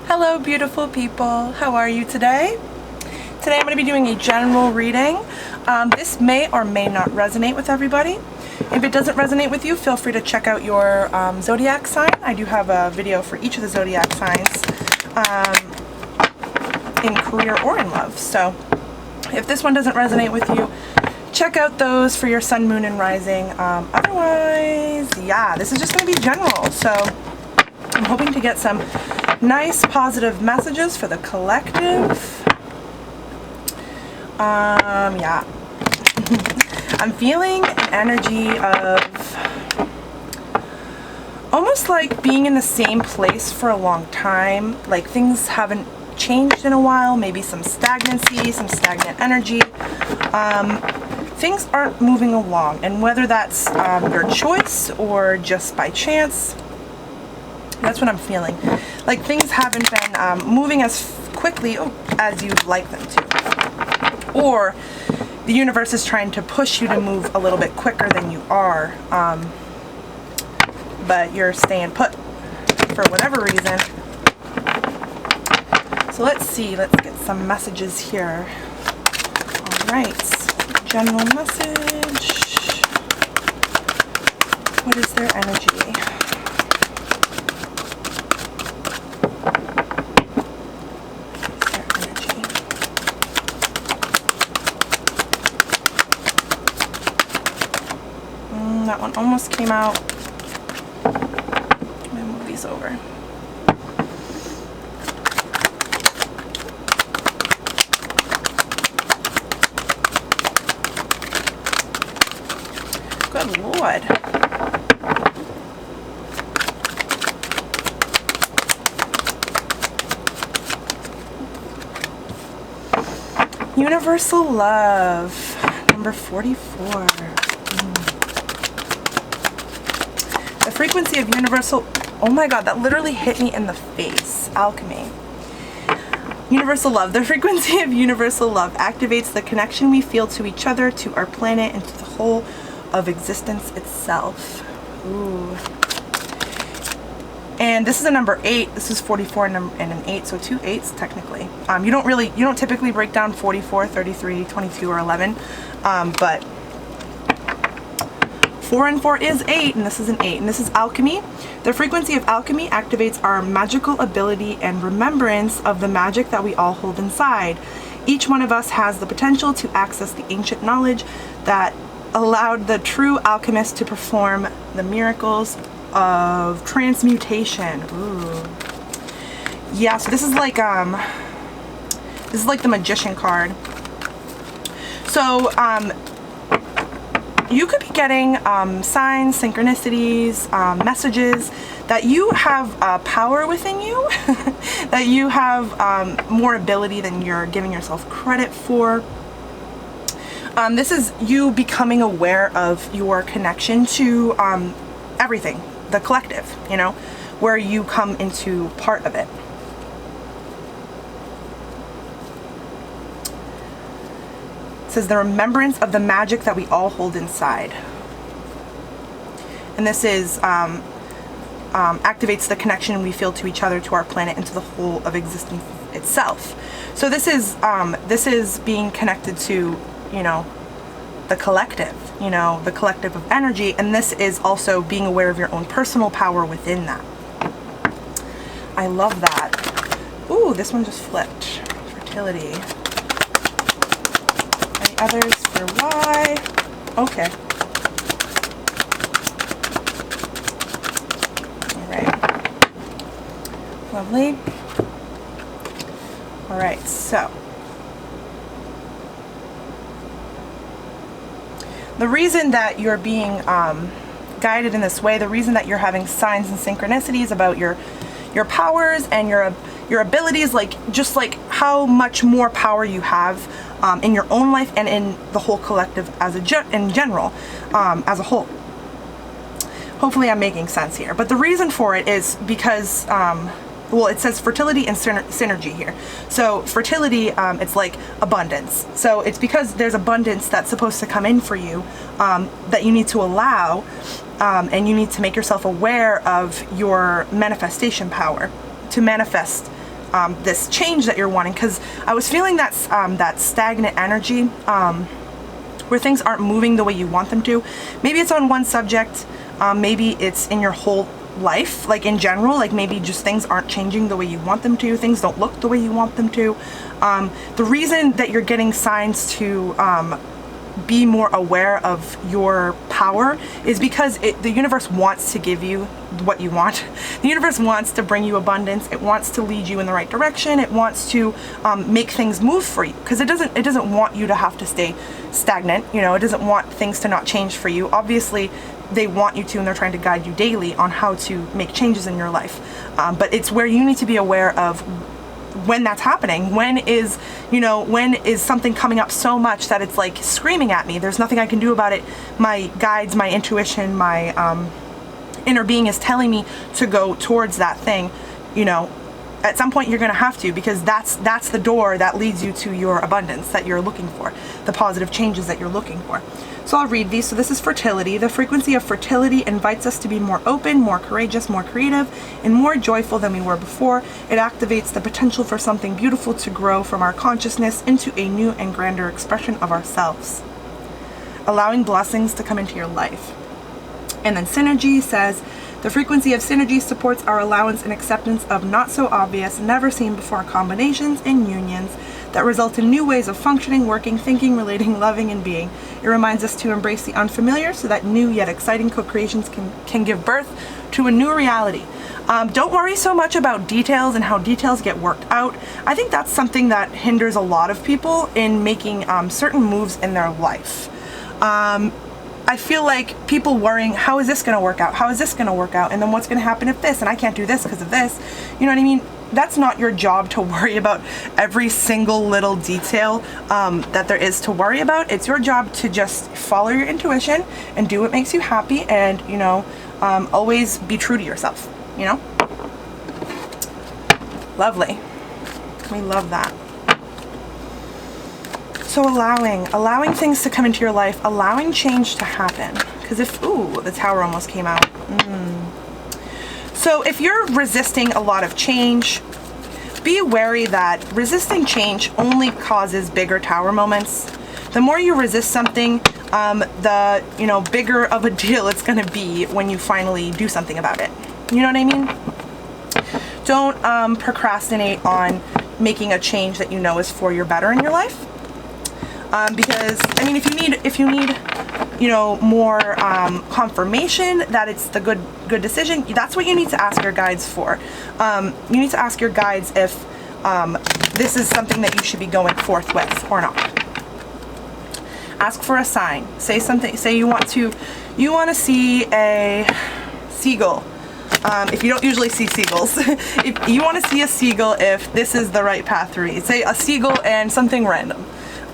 Hello beautiful people, how are you today? Today I'm going to be doing a general reading. This may or may not resonate with everybody. If it doesn't resonate with you, feel free to check out your zodiac sign. I do have a video for each of the zodiac signs in career or in love. So if this one doesn't resonate with you, check out those for your sun, moon, and rising. Otherwise, yeah, this is just going to be general. So I'm hoping to get some nice positive messages for the collective. Yeah. I'm feeling an energy of almost like being in the same place for a long time. Like things haven't changed in a while, maybe some stagnancy, some stagnant energy. Things aren't moving along, and whether that's your choice or just by chance, that's what I'm feeling. Like things haven't been moving as quickly as you'd like them to. Or the universe is trying to push you to move a little bit quicker than you are. But you're staying put for whatever reason. So let's see, let's get some messages here. Alright, general message. What is their energy? That one almost came out. Let me move these over. Good Lord. Universal love, number 44. The frequency of universal, oh my god, that literally hit me in the face. Alchemy. Universal love. The frequency of universal love activates the connection we feel to each other, to our planet, and to the whole of existence itself. Ooh. And this is a number 8. This is 44 and an 8, so 2 8s technically. You don't typically break down 44, 33, 22, or 11, but 4 and 4 is 8, and this is an 8, and this is alchemy. The frequency of alchemy activates our magical ability and remembrance of the magic that we all hold inside. Each one of us has the potential to access the ancient knowledge that allowed the true alchemist to perform the miracles of transmutation. Ooh. Yeah, so this is like the magician card. So you could be getting signs, synchronicities, messages that you have power within you, that you have more ability than you're giving yourself credit for. This is you becoming aware of your connection to everything, the collective, you know, where you come into part of it. Says the remembrance of the magic that we all hold inside. And this is activates the connection we feel to each other, to our planet, and to the whole of existence itself. So this is being connected to, you know, the collective, you know, the collective of energy, and this is also being aware of your own personal power within that. I love that. Ooh, this one just flipped. Fertility. Others for why. Okay. Alright. Lovely. Alright, so the reason that you're being guided in this way, the reason that you're having signs and synchronicities about your powers and your abilities, like just like how much more power you have in your own life and in the whole collective as in general, as a whole. Hopefully I'm making sense here. But the reason for it is because, well, it says fertility and synergy here. So fertility, it's like abundance. So it's because there's abundance that's supposed to come in for you that you need to allow, and you need to make yourself aware of your manifestation power to manifest this change that you're wanting, because I was feeling that that stagnant energy, where things aren't moving the way you want them to. Maybe it's on one subject, maybe it's in your whole life, like in general, like maybe just things aren't changing the way you want them to, things don't look the way you want them to. The reason that you're getting signs to be more aware of your power is because the universe wants to give you what you want. The universe wants to bring you abundance. It wants to lead you in the right direction. It wants to make things move for you, because it doesn't want you to have to stay stagnant. You know, it doesn't want things to not change for you. Obviously they want you to, and they're trying to guide you daily on how to make changes in your life, but it's where you need to be aware of when that's happening. When is something coming up so much that it's like screaming at me, there's nothing I can do about it. My guides, my intuition, my inner being is telling me to go towards that thing. You know, at some point you're gonna have to, because that's the door that leads you to your abundance that you're looking for, the positive changes that you're looking for. So I'll read these. So this is fertility. The frequency of fertility invites us to be more open, more courageous, more creative, and more joyful than we were before. It activates the potential for something beautiful to grow from our consciousness into a new and grander expression of ourselves, allowing blessings to come into your life. And then synergy says, the frequency of synergy supports our allowance and acceptance of not so obvious, never seen before combinations and unions that result in new ways of functioning, working, thinking, relating, loving, and being. It reminds us to embrace the unfamiliar so that new yet exciting co-creations can give birth to a new reality. Don't worry so much about details and how details get worked out. I think that's something that hinders a lot of people in making certain moves in their life. I feel like people worrying, how is this going to work out? How is this going to work out? And then what's going to happen if this? And I can't do this because of this. You know what I mean? That's not your job to worry about every single little detail that there is to worry about. It's your job to just follow your intuition and do what makes you happy, and, you know, always be true to yourself, you know? Lovely. We love that. So allowing things to come into your life, allowing change to happen. Because the Tower almost came out. So if you're resisting a lot of change, be wary that resisting change only causes bigger Tower moments. The more you resist something, the bigger of a deal it's going to be when you finally do something about it. You know what I mean? Don't procrastinate on making a change that you know is for your better in your life. Because I mean, if you need more confirmation that it's the good decision, that's what you need to ask your guides for. You need to ask your guides if this is something that you should be going forth with or not. Ask for a sign. Say something. Say you want to see a seagull. If you don't usually see seagulls, if you want to see a seagull, if this is the right path to read, say a seagull and something random.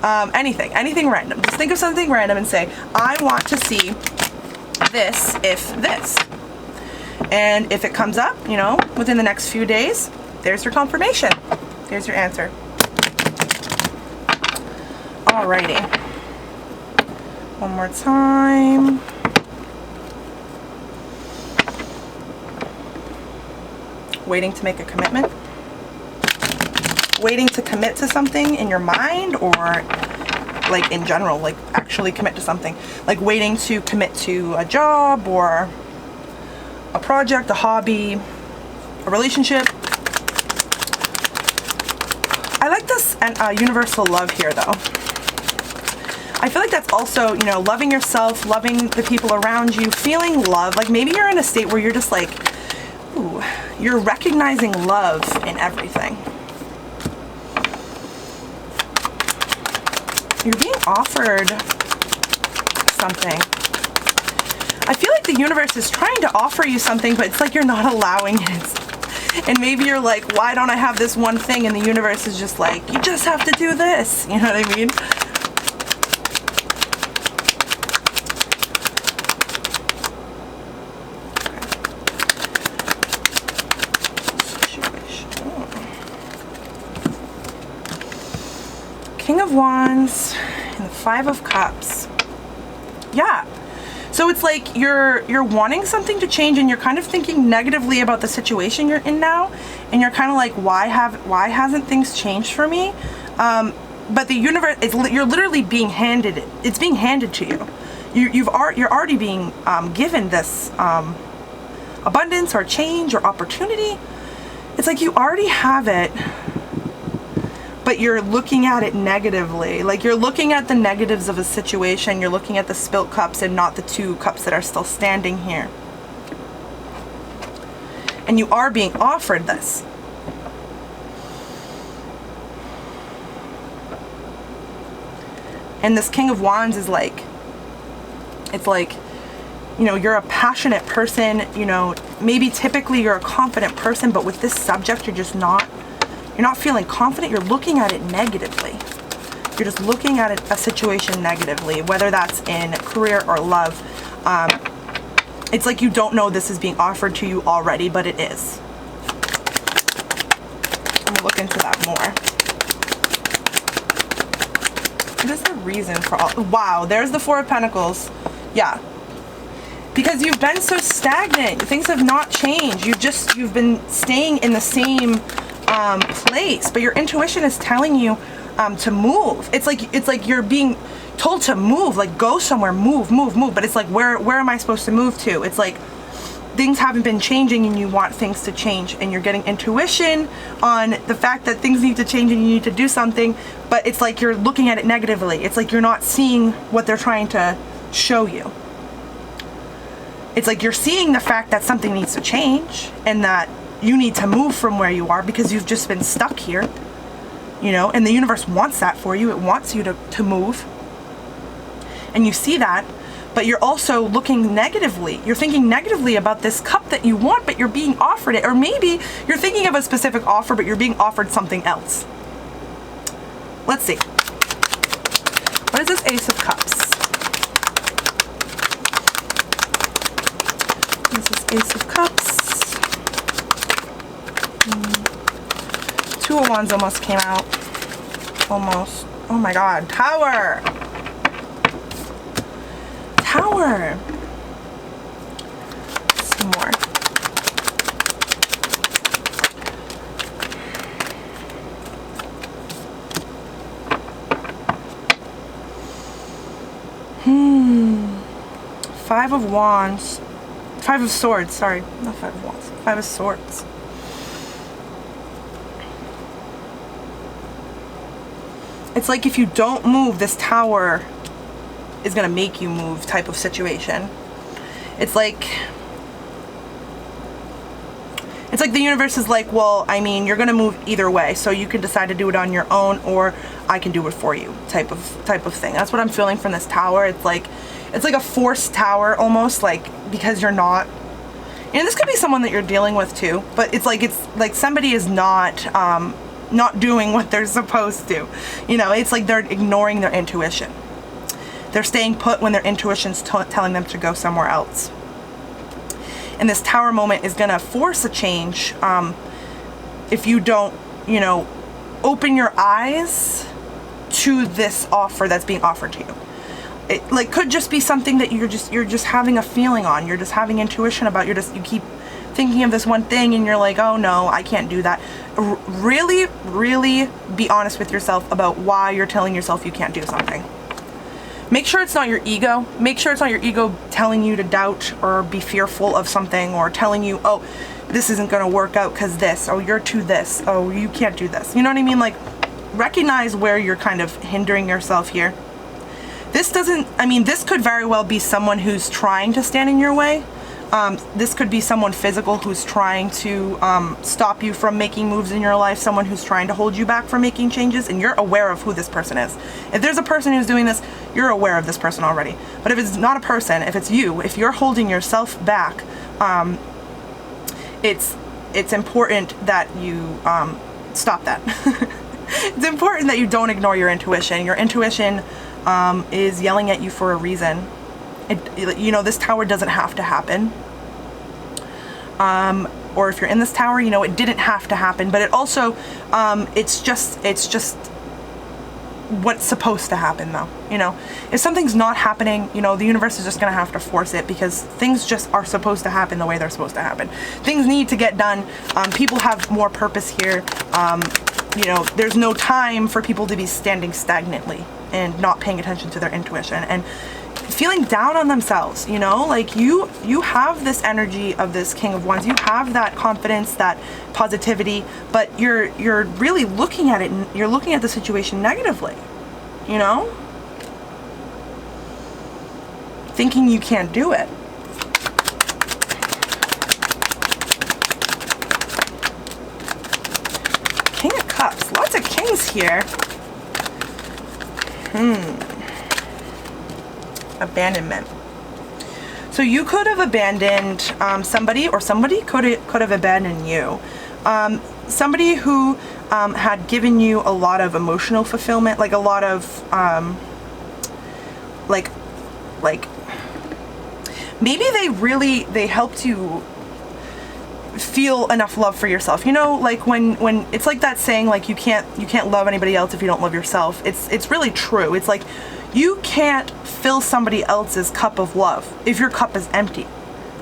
Anything random. Just think of something random and say, I want to see this if this. And if it comes up, within the next few days, there's your confirmation. There's your answer. Alrighty. One more time. Waiting to make a commitment. Waiting to commit to something in your mind, or like in general, like actually commit to something, like waiting to commit to a job or a project, a hobby, a relationship. I like this universal love here though. I feel like that's also, loving yourself, loving the people around you, feeling love. Like maybe you're in a state where you're just like, ooh, you're recognizing love in everything. You're being offered something. I feel like the universe is trying to offer you something, but it's like you're not allowing it. And maybe you're like, why don't I have this one thing? And the universe is just like, you just have to do this. You know what I mean? King of Wands and the Five of Cups. Yeah. So it's like you're wanting something to change, and you're kind of thinking negatively about the situation you're in now, and you're kind of like, why hasn't things changed for me? But the universe is, you're literally being handed it. It's being handed to you. You're already being given this abundance or change or opportunity. It's like you already have it, but you're looking at it negatively. Like you're looking at the negatives of a situation. You're looking at the spilt cups and not the 2 cups that are still standing here. And you are being offered this. And this King of Wands is like, it's like, you know, you're a passionate person, you know, maybe typically you're a confident person, but with this subject, you're not feeling confident. You're looking at it negatively. You're just looking at a situation negatively, whether that's in career or love. It's like you don't know this is being offered to you already, but it is. I'm gonna look into that more. What is the reason for all? Wow, there's the 4 of Pentacles. Yeah. Because you've been so stagnant. Things have not changed. You've been staying in the same place, but your intuition is telling you to move. It's like you're being told to move, like go somewhere, move. But it's like, where am I supposed to move to? It's like things haven't been changing and you want things to change, and you're getting intuition on the fact that things need to change and you need to do something, but it's like you're looking at it negatively. It's like you're not seeing what they're trying to show you. It's like you're seeing the fact that something needs to change and that you need to move from where you are because you've just been stuck here, you know, and the universe wants that for you. It wants you to move, and you see that. But you're also looking negatively. You're thinking negatively about this cup that you want, but you're being offered it. Or maybe you're thinking of a specific offer, but you're being offered something else. Let's see. What is this Ace of Cups? This is Ace of Cups. 2 of Wands almost came out. Almost. Oh my God. Tower. Tower. Some more. Five of Wands. 5 of Swords, sorry. Not 5 of Wands. 5 of Swords. It's like if you don't move, this Tower is going to make you move type of situation. It's like the universe is like, well, I mean, you're going to move either way, so you can decide to do it on your own, or I can do it for you type of thing. That's what I'm feeling from this Tower. It's like a forced Tower almost, like, because you're not, and this could be someone that you're dealing with too, but it's like somebody is not doing what they're supposed to. You know, it's like they're ignoring their intuition. They're staying put when their intuition's telling them to go somewhere else. And this Tower moment is gonna force a change if you don't, you know, open your eyes to this offer that's being offered to you. It like could just be something that you're just having a feeling on. You're just having intuition about. You keep thinking of this one thing and you're like, oh no, I can't do that. Really, really be honest with yourself about why you're telling yourself you can't do something. Make sure it's not your ego. Make sure it's not your ego telling you to doubt or be fearful of something, or telling you, oh, this isn't going to work out because this, oh, you're too this, oh, you can't do this. You know what I mean? Like, recognize where you're kind of hindering yourself here. This could very well be someone who's trying to stand in your way. This could be someone physical who's trying to stop you from making moves in your life, someone who's trying to hold you back from making changes, and you're aware of who this person is. If there's a person who's doing this, you're aware of this person already. But if it's not a person, if it's you, if you're holding yourself back, it's important that you stop that. It's important that you don't ignore your intuition. Your intuition is yelling at you for a reason. You know, this Tower doesn't have to happen. Or if you're in this Tower, you know, it didn't have to happen, but it also, it's just what's supposed to happen though. You know, if something's not happening, you know, the universe is just gonna have to force it, because things just are supposed to happen the way they're supposed to happen. Things need to get done. People have more purpose here. You know, there's no time for people to be standing stagnantly and not paying attention to their intuition and feeling down on themselves. You know, like you have this energy of this King of Wands. You have that confidence, that positivity, but you're really looking at it, and you're looking at the situation negatively, you know, thinking you can't do it. King of Cups, lots of kings here. Abandonment. So you could have abandoned somebody, or somebody could have abandoned you. Somebody who had given you a lot of emotional fulfillment, like a lot of like maybe they helped you feel enough love for yourself. You know, like when it's like that saying, like you can't love anybody else if you don't love yourself. It's really true. It's like you can't fill somebody else's cup of love if your cup is empty.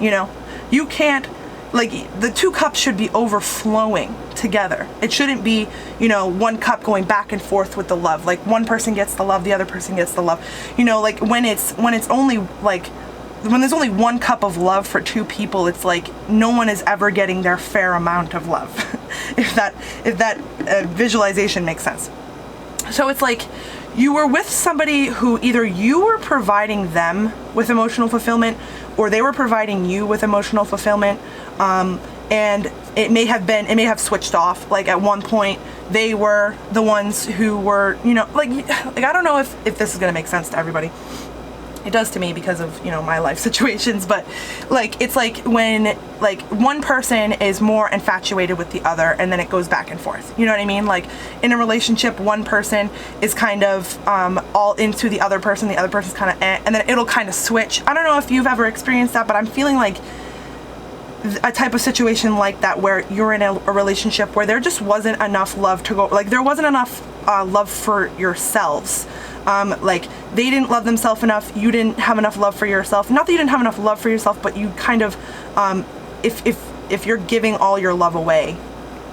You know, you can't, like, the two cups should be overflowing together. It shouldn't be, you know, one cup going back and forth with the love. Like one person gets the love, the other person gets the love. You know, like when it's only like, when there's only one cup of love for two people, it's like no one is ever getting their fair amount of love. if that visualization makes sense. So it's like you were with somebody who either you were providing them with emotional fulfillment, or they were providing you with emotional fulfillment. And it may have switched off. Like at one point they were the ones who were, you know, like I don't know if this is gonna make sense to everybody. It does to me because of, you know, my life situations, but like it's like when like one person is more infatuated with the other, and then it goes back and forth. You know what I mean? Like in a relationship, one person is kind of all into the other person, the other person's kind of and then it'll kind of switch. I don't know if you've ever experienced that, but I'm feeling like a type of situation like that, where you're in a relationship where there just wasn't enough love to go, like there wasn't enough love for yourselves. Like they didn't love themselves enough, you didn't have enough love for yourself. Not that you didn't have enough love for yourself, but you kind of, if you're giving all your love away,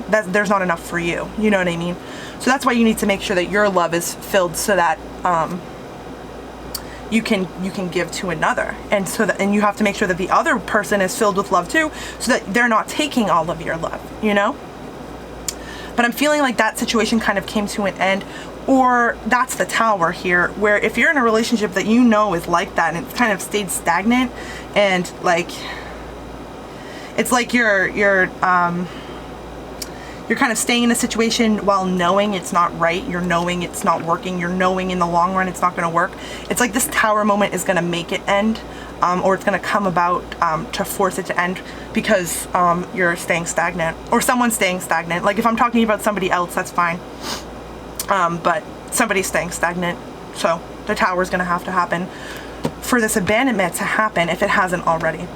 there's not enough for you. You know what I mean? So that's why you need to make sure that your love is filled, so that you can give to another, and you have to make sure that the other person is filled with love too, so that they're not taking all of your love. You know? But I'm feeling like that situation kind of came to an end. Or that's the Tower here, where if you're in a relationship that you know is like that, and it's kind of stayed stagnant, and like it's like you're kind of staying in a situation while knowing it's not right, you're knowing it's not working, you're knowing in the long run it's not going to work. It's like this Tower moment is going to make it end, or it's going to come about to force it to end, because you're staying stagnant, or someone's staying stagnant. Like if I'm talking about somebody else, that's fine. But somebody's staying stagnant, so the Tower is going to have to happen for this abandonment to happen, if it hasn't already.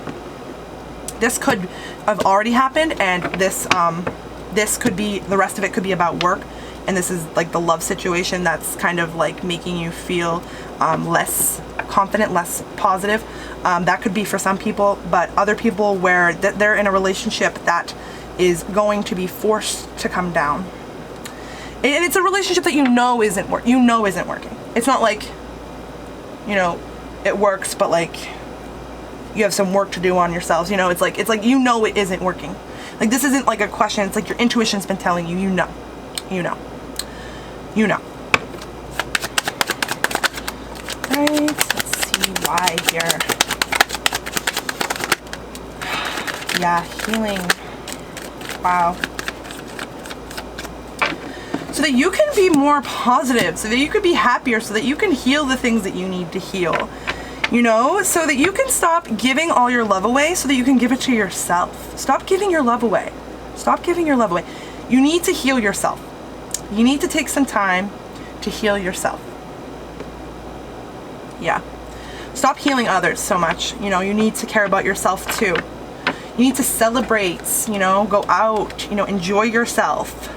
This could have already happened, and this could be, the rest of it could be about work, and this is like the love situation that's kind of like making you feel less confident, less positive. That could be for some people, but other people where they're in a relationship that is going to be forced to come down. And it's a relationship that you know isn't working. It's not like, you know, it works, but like you have some work to do on yourselves. You know, it's like you know it isn't working. Like this isn't like a question. It's like your intuition's been telling you. You know. Right. Let's see why here. Yeah, healing. Wow. So that you can be more positive, so that you can be happier, so that you can heal the things that you need to heal, you know, so that you can stop giving all your love away, so that you can give it to yourself. Stop giving your love away. Stop giving your love away. You need to heal yourself. You need to take some time to heal yourself. Yeah. Stop healing others so much. You know, you need to care about yourself too. You need to celebrate, you know, go out, you know, enjoy yourself.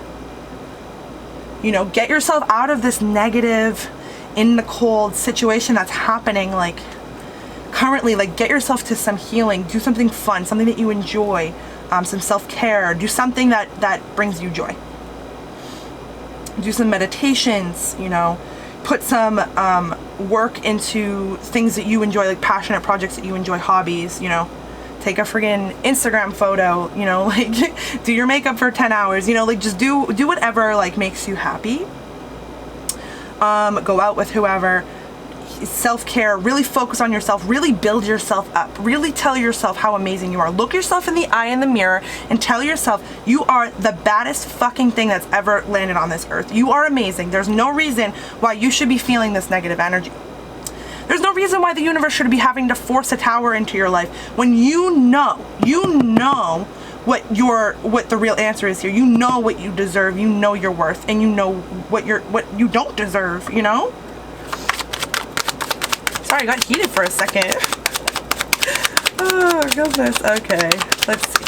You know, get yourself out of this negative, in the cold situation that's happening, like currently. Like, get yourself to some healing, do something fun, something that you enjoy, some self-care, do something that brings you joy. Do some meditations, you know, put some work into things that you enjoy, like passionate projects that you enjoy, hobbies, you know. Take a friggin' Instagram photo, you know, like do your makeup for 10 hours, you know, like just do whatever like makes you happy. Go out with whoever. Self-care, really focus on yourself, really build yourself up, really tell yourself how amazing you are. Look yourself in the eye in the mirror and tell yourself you are the baddest fucking thing that's ever landed on this earth. You are amazing. There's no reason why you should be feeling this negative energy. There's no reason why the universe should be having to force a tower into your life when you know what the real answer is here. You know what you deserve, you know your worth, and you know what you don't deserve, you know? Sorry, I got heated for a second. Oh goodness. Okay, let's see.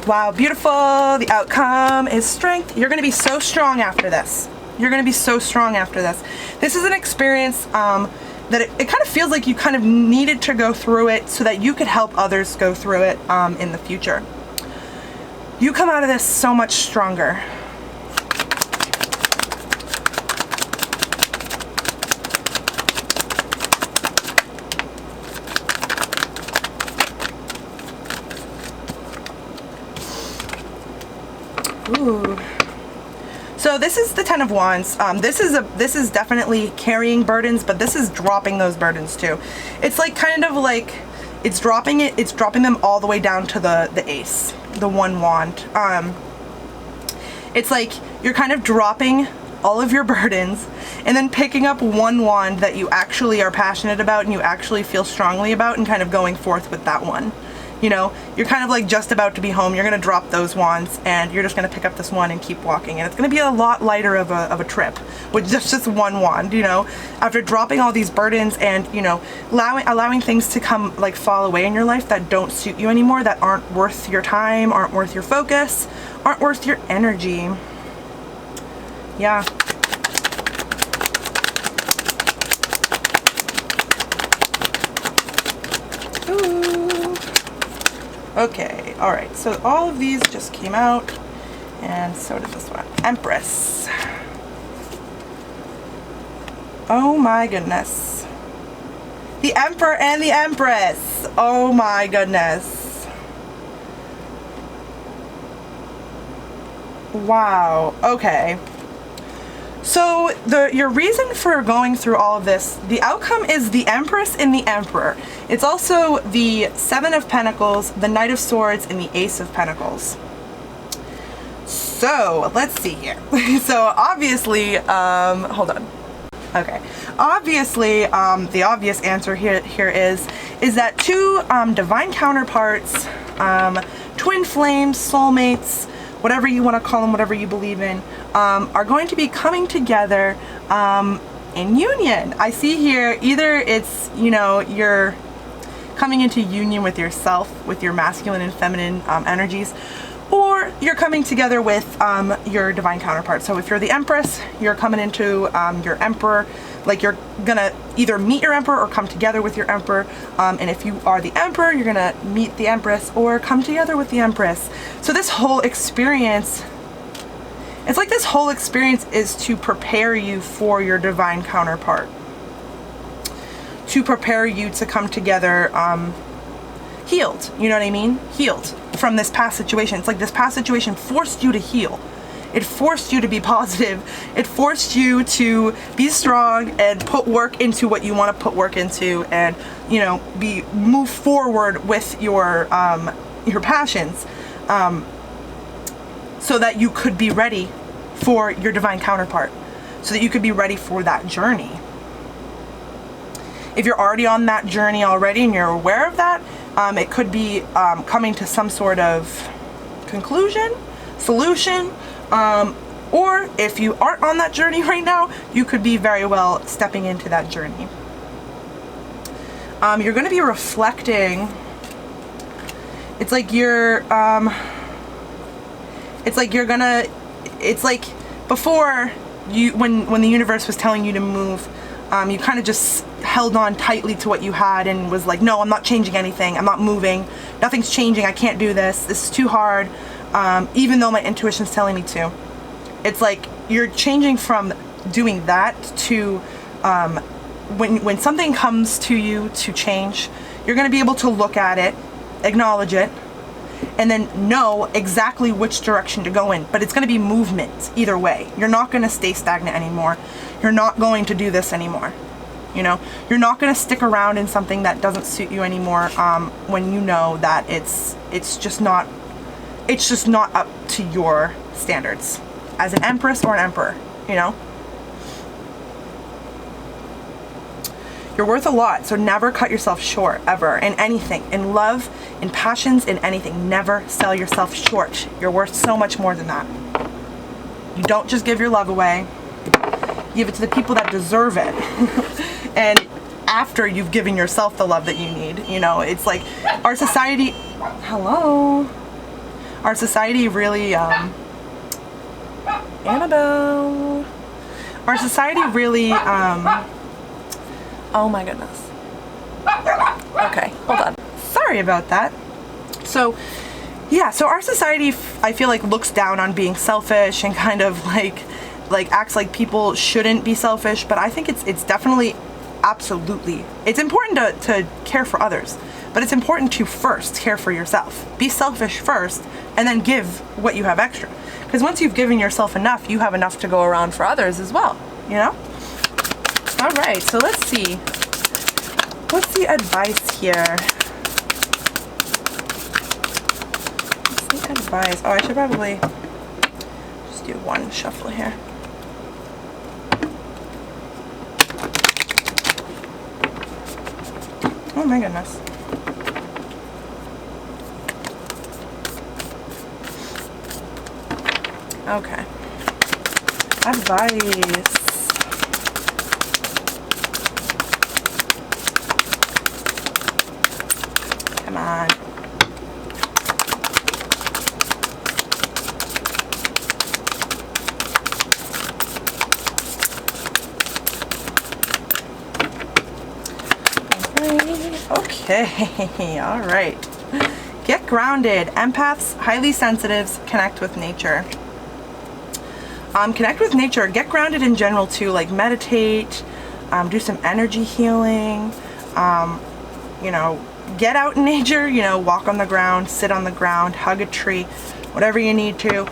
Wow, beautiful. The outcome is strength. You're gonna be so strong after this. You're going to be so strong after this. This is an experience that it kind of feels like you kind of needed to go through it so that you could help others go through it in the future. You come out of this so much stronger. Ooh. So this is the 10 of Wands. This is definitely carrying burdens, but this is dropping those burdens too. It's like kind of like it's dropping them all the way down to the ace, the 1 wand. It's like you're kind of dropping all of your burdens and then picking up 1 wand that you actually are passionate about and you actually feel strongly about and kind of going forth with that one. You know, you're kind of like just about to be home. You're going to drop those wands and you're just going to pick up this one and keep walking. And it's going to be a lot lighter of a trip with just 1 wand, you know, after dropping all these burdens and, you know, allowing things to come, like, fall away in your life that don't suit you anymore, that aren't worth your time, aren't worth your focus, aren't worth your energy. Yeah. Okay, alright, so all of these just came out, and so did this one. Empress. Oh my goodness. The Emperor and the Empress. Oh my goodness. Wow, okay. So your reason for going through all of this, the outcome is the Empress and the Emperor. It's also the 7 of Pentacles, the Knight of Swords, and the Ace of Pentacles. So let's see here. So obviously, hold on. Okay. Obviously, the obvious answer here is that 2 divine counterparts, twin flames, soulmates, whatever you want to call them, whatever you believe in, are going to be coming together in union. I see here either it's, you know, you're coming into union with yourself, with your masculine and feminine energies, or you're coming together with your divine counterpart. So if you're the Empress, you're coming into your Emperor, like you're gonna either meet your Emperor or come together with your Emperor. And if you are the Emperor, you're gonna meet the Empress or come together with the Empress. So this whole experience, it's like this whole experience is to prepare you for your divine counterpart. To prepare you to come together healed, you know what I mean? Healed from this past situation. It's like this past situation forced you to heal. It forced you to be positive. It forced you to be strong and put work into what you want to put work into, and, you know, move forward with your passions, so that you could be ready for your divine counterpart, so that you could be ready for that journey. If you're already on that journey already and you're aware of that, it could be coming to some sort of conclusion, solution, or if you aren't on that journey right now, you could be very well stepping into that journey. You're going to be reflecting. It's like you're gonna, it's like before, when the universe was telling you to move, you kind of just held on tightly to what you had and was like, no, I'm not changing anything. I'm not moving. Nothing's changing. I can't do this. This is too hard. Even though my intuition's telling me to. It's like you're changing from doing that to when something comes to you to change, you're going to be able to look at it, acknowledge it, and then know exactly which direction to go in. But it's going to be movement either way. You're not going to stay stagnant anymore. You're not going to do this anymore. You know, you're not going to stick around in something that doesn't suit you anymore, when you know that it's just not up to your standards as an empress or an emperor, you know. You're worth a lot, so never cut yourself short, ever, in anything. In love, in passions, in anything. Never sell yourself short. You're worth so much more than that. You don't just give your love away. Give it to the people that deserve it. And after you've given yourself the love that you need, you know, it's like our society, hello. Our society really, Annabelle. Our society really, oh my goodness. Okay, hold on. Sorry about that. So, yeah, so our society, I feel like, looks down on being selfish and kind of like acts like people shouldn't be selfish, but I think it's definitely, absolutely, it's important to care for others, but it's important to first care for yourself. Be selfish first, and then give what you have extra. Because once you've given yourself enough, you have enough to go around for others as well, you know? All right, so let's see. What's the advice here? What's the advice? Oh, I should probably just do one shuffle here. Oh my goodness. Okay. Advice. Come on. Okay, all right. Get grounded. Empaths, highly sensitives, connect with nature. Connect with nature. Get grounded in general too. Like meditate, do some energy healing. You know, get out in nature. You know, walk on the ground, sit on the ground, hug a tree, whatever you need to.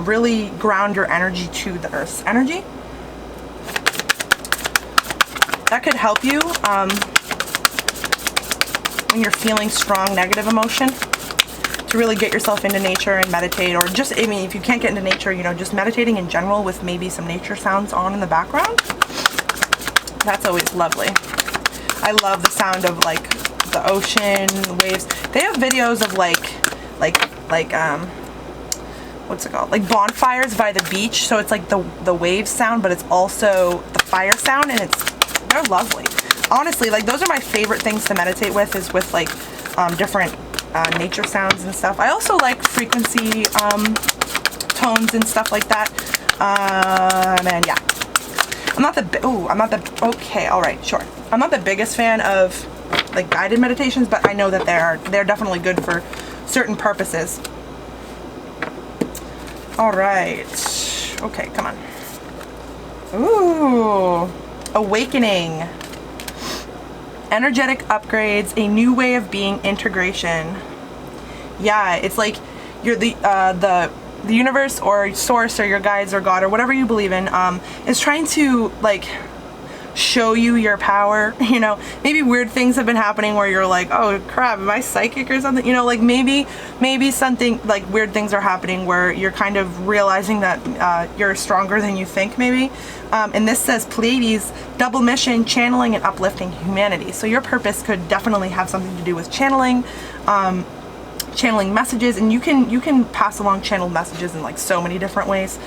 Really ground your energy to the earth's energy. That could help you when you're feeling strong negative emotion, to really get yourself into nature and meditate, or just, I mean, if you can't get into nature, you know, just meditating in general with maybe some nature sounds on in the background. That's always lovely. I love the sound of like the ocean, waves. They have videos of like what's it called? Like bonfires by the beach. So it's like the wave sound, but it's also the fire sound, and they're lovely. Honestly, like those are my favorite things to meditate with, is with like different nature sounds and stuff. I also like frequency tones and stuff like that. And yeah, okay, all right, sure. I'm not the biggest fan of like guided meditations, but I know that they're definitely good for certain purposes. All right, okay, come on. Ooh, awakening. Energetic upgrades, a new way of being, integration. Yeah, it's like you're the universe or source or your guides or God or whatever you believe in is trying to like show you your power. You know, maybe weird things have been happening where you're like, oh crap, am I psychic or something? You know, like maybe something like weird things are happening where you're kind of realizing that you're stronger than you think, maybe. And this says Pleiades, double mission, channeling and uplifting humanity. So your purpose could definitely have something to do with channeling, channeling messages, and you can pass along channeled messages in like so many different ways.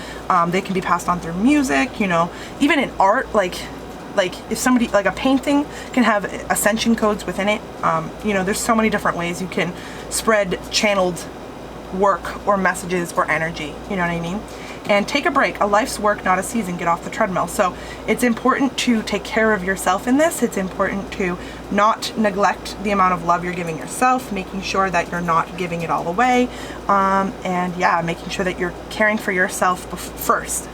They can be passed on through music, you know, even in art, like if somebody, like a painting can have ascension codes within it. You know, there's so many different ways you can spread channeled work or messages or energy, you know what I mean? and take a break. A life's work, not a season. Get off the treadmill. So it's important to take care of yourself in this. It's important to not neglect the amount of love you're giving yourself, making sure that you're not giving it all away, and yeah, making sure that you're caring for yourself first.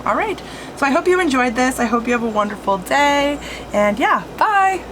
All right, so I hope you enjoyed this. I hope you have a wonderful day, and yeah, bye.